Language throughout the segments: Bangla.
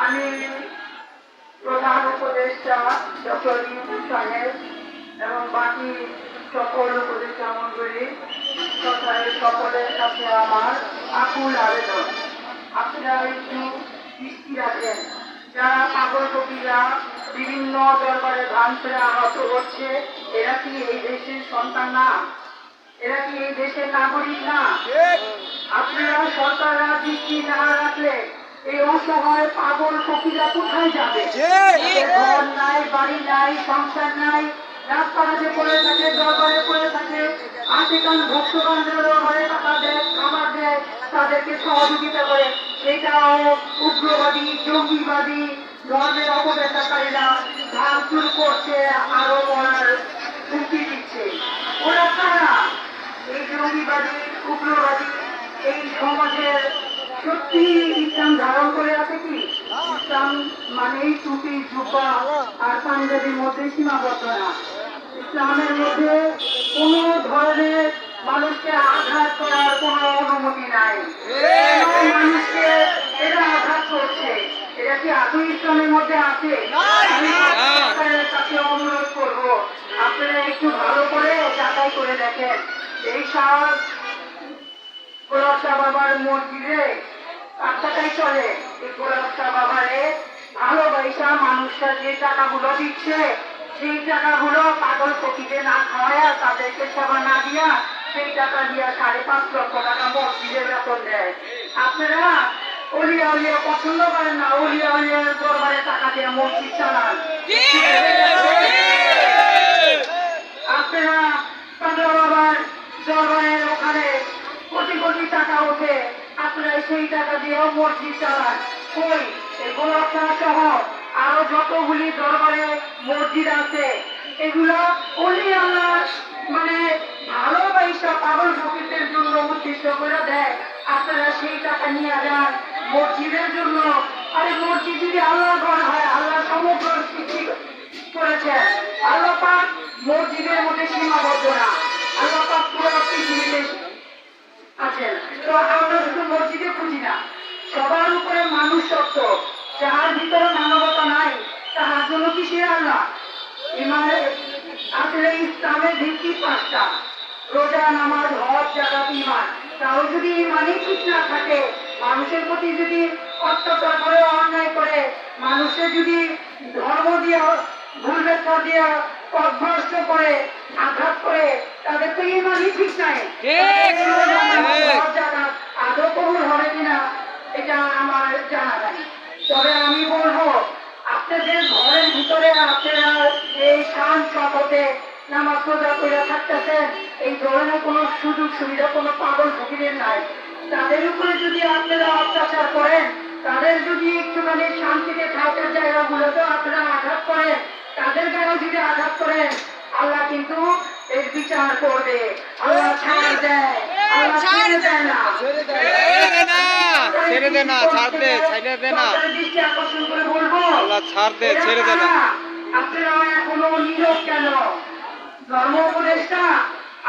আমি প্রধান উপদেষ্টা ডক্টর ইউনূস সাহেব এবং বাকি সকল উপদেষ্টা মন্ডলী তথা সকলের কাছে আমার আকুল আবেদন, আপনারা একটু দৃষ্টি রাখেন। যারা পাগল কবিরা বিভিন্ন দরবারে ভাঙচুরে আহত হচ্ছে, এরা কি এই দেশের সন্তান না? এরা কি এই দেশের নাগরিক না? আপনারা সরকাররা দৃষ্টি না রাখলে এই অসহায় পাগল ফকিরা কোথায় যাবে? ঘর নাই, বাড়ি নাই, সংসার নাই, রাস্তাঘাটে পড়ে থাকে, দরবারে পড়ে থাকে। আশিকান ভক্তগণদেরও ঘরে টাকা দেয়, খাবার দেয়, তাদেরকে সহযোগিতা করে। সেটাও উগ্রবাদী, জঙ্গিবাদী ধর্মের অপব্যবহারকারীরা ভাঙচুর করছে, আরো মরার হুমকি দিচ্ছে। ওরা কারা? এই জঙ্গিবাদী, উগ্রবাদী এই সমাজের সত্যি ইসলাম ধারণ করে আছে কি? ইসলাম মানেই টুপি, জুব্বা আর পাঞ্জাবির মধ্যে সীমাবদ্ধ না। ইসলামের মধ্যে কোন ধরনের মানুষকে আঘাত করার কোন অনুমতি নাই। মানুষকে এরা আঘাত করছে, এটা কি আদৌ ইসলামের মধ্যে আছে? আমি সরকারের কাছে অনুরোধ করবো, আপনারা একটু ভালো করে যাচাই করে দেখেন। এই সব গোলাপ শাহ বাবার মসজিদে টাকাই চলে। এই গোলাপ শাহ বাবারে ভালোবাসা মানুষরা যে টাকাগুলো দিচ্ছে, সেই টাকাগুলো পাগল ফকিরে না খাওয়ায়, তাদেরকে সেবা না দিয়া সেই টাকা দিয়া 5.5 লক্ষ টাকা মসজিদের বেতন দেয়। আপনারা অলিয়া অলিয়া পছন্দ করেন না, অলিয়া অলিয়ার দরবারে টাকা দিয়ে মসজিদ চালান। আপনারা পাগলা বাবার দরবারের ওখানে কোটি কোটি টাকা ওঠে, আপনারা সেই টাকা দিয়েও মসজিদ চালান। কই এই গোলাপ শাহ সহ আরো যতগুলি দরবারে মসজিদ আছে, এগুলো অলি আল্লাহ মানে ভালোবাসা পাগল ফকিরদের জন্য উদ্দেশ্য করে দেয়। আপনারা সেই টাকা নিয়ে যান মসজিদের জন্য। আরে মসজিদ যদি আল্লাহর ঘর হয়, আল্লাহ সমগ্র সৃষ্টি করেছে, আল্লাহ পাক মসজিদের মধ্যে সীমাবদ্ধ না, আল্লাহ পাক পুরো পৃথিবীতে আছেন। তো আমরা শুধু মসজিদে খুঁজি না, সবার উপরে মানুষ সত্য, যার ভিতরে মানবতা নাই তাহার জন্য কি সে আল্লাহ? আসলে ইসলামের ভিত্তি 5টা: রোজা, নামাজ, হজ, যাকাত, ঈমান। তাও যদি ঈমানই ঠিক না থাকে, মানুষের প্রতি যদি অত্যাচার করে, অন্যায় করে, মানুষের যদি ধর্ম দিয়ে ভুল ব্যাখ্যা দিয়ে পথভ্রষ্ট করে, আঘাত করে, তাদের তো ঈমানই ঠিক নাই। আদৌ কবুল হবে কিনা এটা আমার জানা নাই। তবে আমি বলবো, আপনাদের ঘরের ভিতরে আপনারা এই শান শপথে নামাজ রোজা করে থাকতেছেন, এই ধরনের কোনো সুযোগ সুবিধা কোনো পাগল ফকিরের নাই। তাদের উপরে যদি আপনারা অত্যাচার করেন, তাদের যদি একটুখানি শান্তিতে থাকার জায়গাগুলোতে আপনারা আঘাত করেন, তাদের গায়েও যদি আঘাত করেন, আল্লাহ কিন্তু এর বিচার করবে। আল্লাহ ছাড় দেয়, আল্লাহ ছেড়ে দেয় না। ছেড়ে দে না, ছাড় দে, ছেড়ে দে না। দৃষ্টি আকর্ষণ করে বলবো, আল্লাহ ছাড় দে, ছেড়ে দে না। আপনারা এখনো নীরব কেন? ধর্ম উপদেষ্টা,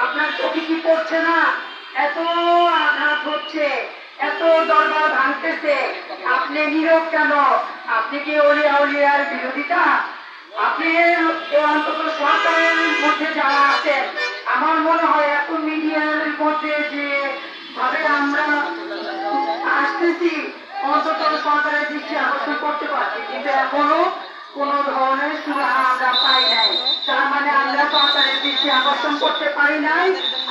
আপনার চোখে কি পড়ছে না? এত আঘাত হচ্ছে, এত দরবার ভাঙতেছে, আপনি নীরব কেন? আপনি কি অলিয়া উলিয়ার বিরোধিতা? আপনি অন্তত সরকারের মধ্যে যারা আছেন, আমার মনে হয় এত মিডিয়ার মধ্যে যে ভাবে আমরা আসতেছি, অন্তত সরকারের দৃষ্টি আকর্ষণ করতে পারছি, কিন্তু এখনো কোন ধরনের সুরাহা আমরা পাই নাই। তার মানে আমরা সরকারের দৃষ্টি আকর্ষণ করতে পারি নাই।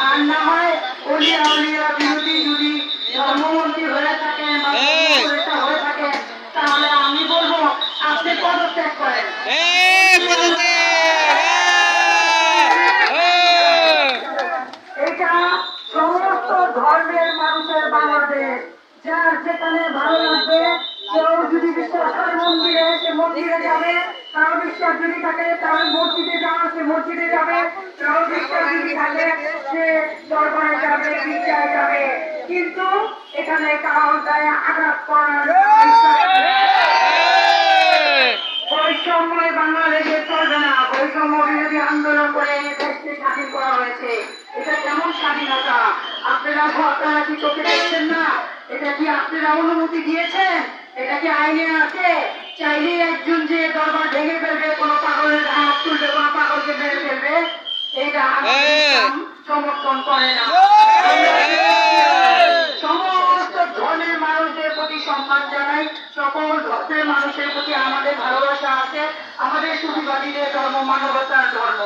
আর না হয় অলিয়া উলিয়া বিরোধী যদি ধর্মমন্ত্রী হয়ে থাকেন বা হয়ে থাকেন, তাহলে আমি বলবো আপনি পদত্যাগ করেন। এটা সমস্ত ধর্মের মানুষের বাংলাদেশ, যার যেখানে ভালো লাগবে, কেউ যদি বিশ্বাস করে মন্দিরে সে মন্দিরে যাবে, কারো বিশ্বাস যদি থাকে তাহলে মসজিদে যাওয়া সে মসজিদে যাবে, কারো বিশ্বাস যদি থাকে সে দরবারে যাবে, গির্জায় যাবে। কিন্তু এখানে কারো গায়ে আঘাত করার বৈষম্য বাংলাদেশে চলবে না। বৈষম্য বিরোধী আন্দোলন করে দেশকে স্বাধীন করা হয়েছে। এটা কেমন স্বাধীনতা? আপনারা সরকার কি চোখে দেখছেন না? এটা কি আপনারা অনুমতি দিয়েছেন? এটা কি আইনে আছে? চাইলে একজন যে দরবার ভেঙে ফেলবে, কোনো পাগলের হাত তুলবে, কোনো পাগলকে মেরে ফেলবে, এটা আমাদের ইসলাম সমর্থন করে না। সমস্ত ধর্মের মানুষদের প্রতি সম্মান জানাই, সকল ধর্মের মানুষের প্রতি আমাদের ভালোবাসা আছে। আমাদের সুফিবাদীদের ধর্ম মানবতার ধর্ম।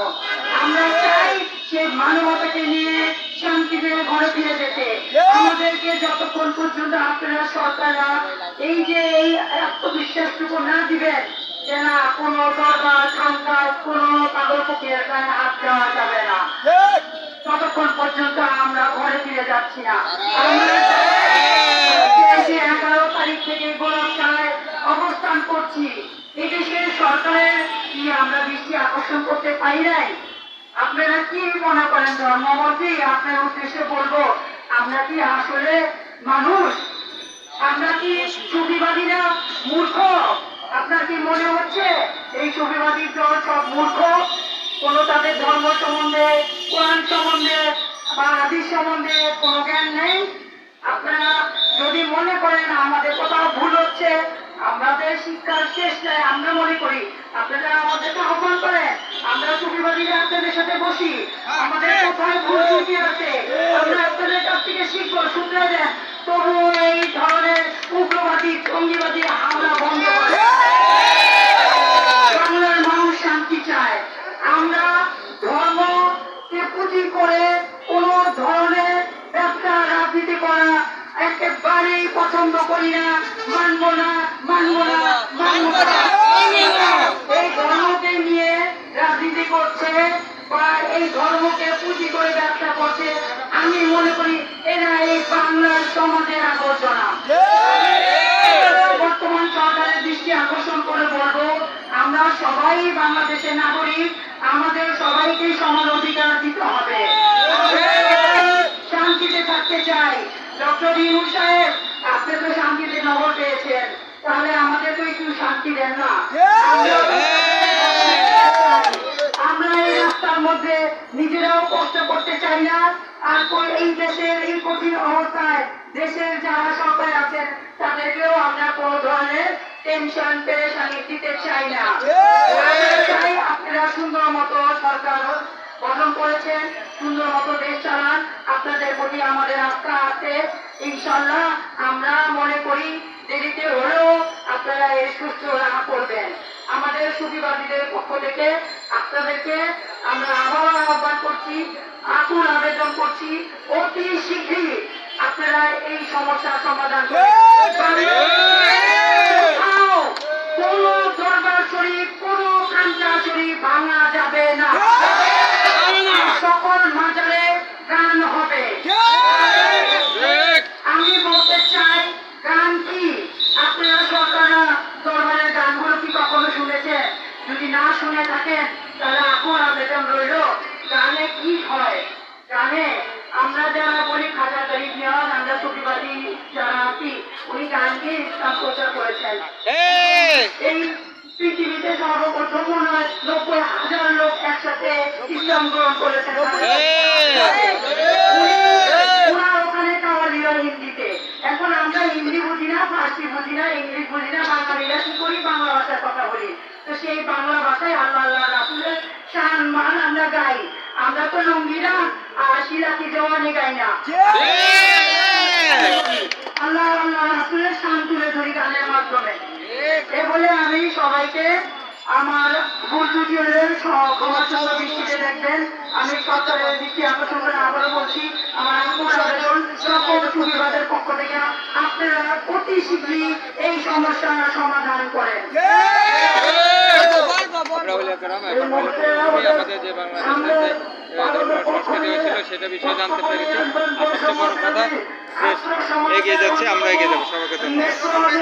আমরা চাই সেই মানবতাকে নিয়ে শান্তিতে ঘরে ফিরে যেতে। আমাদেরকে যতক্ষণ পর্যন্ত আপনারা সরকাররা এই যে এই আত্মবিশ্বাসটুকু না দিবেন যে না কোনো দরবার খানকার কোনো পাগল ফকিরের গায়ে হাত দেওয়া যাবে না, ততক্ষণ পর্যন্ত আমরা ঘরে ফিরে যাচ্ছি না। আমরা 11 তারিখ থেকে গোলকধারায় অবস্থান করছি। এদেশের সরকারের কি আমরা দৃষ্টি আকর্ষণ করতে পারি নাই? আপনারা কি মনে করেন ধর্মমন্ত্রী? আপনার উদ্দেশ্যে বলবো, আমরা কি আসলে মানুষ? আমরা কি সুফিবাদীরা মূর্খ? আপনার কি মনে হচ্ছে এই সুফিবাদী দল সব মূর্খ? কোন তাদের ধর্ম সম্বন্ধে, কোরআন সম্বন্ধে বা হাদিস সম্বন্ধে কোনো জ্ঞান নেই? আপনারা যদি মনে করেন আমাদের কোথাও ভুল হচ্ছে, আমাদের শিক্ষার শেষ নাই, আমরা মনে করি আপনারা আমাদেরকে আহ্বান করেন, আমরা সুফিবাদীরা আপনাদের সাথে বসি, আমাদের কোথায় ভুল ত্রুটি আছে আমরা আপনাদের কাছ থেকে শিখবো, শুনতে দেন। তবু এই ধরনের উগ্রবাদী জঙ্গিবাদী হামলা বন্ধ করে। বাংলার মানুষ শান্তি চায়। আমরা ধর্মকে পুঁজি করে কোন ধরনের ব্যবসা রাজনীতি করা একেবারেই পছন্দ করি না, মানবো না, মানবো না, মানবো না। এই ধর্মকে নিয়ে রাজনীতি করছে বা এই ধর্মকে পুঁজি করে ব্যবসা করছে, আমি মনে করি এরা এই বাংলার সমাজের আবর্জনা। বর্তমান সরকারের দৃষ্টি আকর্ষণ করে বলবো, আমরা সবাই বাংলাদেশের নাগরিক, আমাদের সবাইকে সমান অধিকার দিতে হবে। শান্তিতে থাকতে চাই। ডক্টর ইউনূস সাহেব, আপনি তো শান্তিতে নগর পেয়েছেন, তাহলে আমাদের তো একটু শান্তি দেন না। আমরা এই রাস্তার মধ্যে নিজেরাও কষ্ট করতে চাই না, আর এই দেশের এই কঠিন অবস্থায় দেশের যারা সরকার আছেন তাদেরকেও আমরা কোনো ধরনের টেনশন পেরেশানি দিতে চাই না। চাই আপনারা সুন্দর মতো সরকার গঠন করেছেন, সুন্দর মতো দেশ চালান, আপনাদের প্রতি আমাদের আস্থা আছে। ইনশাল্লাহ আমরা মনে করি দেরিতে হলেও আপনারা এই সুস্থ রাখা করবেন। আমাদের সুফিবাদীদের পক্ষ থেকে আপনাদেরকে আমরা আবার আহ্বান করছি, আকুল আবেদন করছি, অতি শীঘ্রই আপনারা এই সমস্যার সমাধান করবেন। কোন দরবার শরীফ, কোন খানকা শরীফ ভাঙা যাবে না, সকল মাজারে গান হবে। আমি বলতে চাই, গান কি? আপনারা সরকাররা দরবারের গানগুলো কি কখনো শুনেছেন? যদি না শুনে থাকেন তাহলে এখন আবেদন রইল, গানে কি হয়? গানে আমরা যারা বলি খাজা গরিব নিয়াজ, আমরা সুফিবাদী যারা আছি, উনি গানকে ইসলাম প্রচার করেছেন। এই পৃথিবীতে সর্বপ্রথম মনে হয় 90,000 লোক একসাথে ইসলাম গ্রহণ করেছেন। ওনার ওখানে কাওয়ালিরা হিন্দিতে। এখন আমরা হিন্দি বুঝি না, ফার্সি বুঝি না, ইংলিশ বুঝি না, বাঙালিরা কি করি? বাংলা ভাষায় কথা বলি। তো সেই বাংলা ভাষায় আল্লাহ আল্লাহ রাসূলের শান মান আমরা গাই। আমরা তো লুঙ্গিরা আর শিলাকি জওয়ানি গাই না, আল্লাহ আল্লাহ রাসূলের শান তুলে ধরি গানের মাধ্যমে। এ বলে আমি সবাইকে আমার ভুল ত্রুটি হলে ক্ষমার জন্য দৃষ্টিতে দেখবেন। আমি সরকারের দৃষ্টি আকর্ষণ করে আবারও বলছি, আমার আকুল আবেদন সকল সুফিবাদের পক্ষ থেকে আপনারা অতি শীঘ্রই এই সমস্যার সমাধান করেন। সেটা বিষয়ে জানতে পেরেছি। আর সবচেয়ে বড় কথা, এগিয়ে যাচ্ছে, আমরা এগিয়ে যাবো। সবাইকে ধন্যবাদ।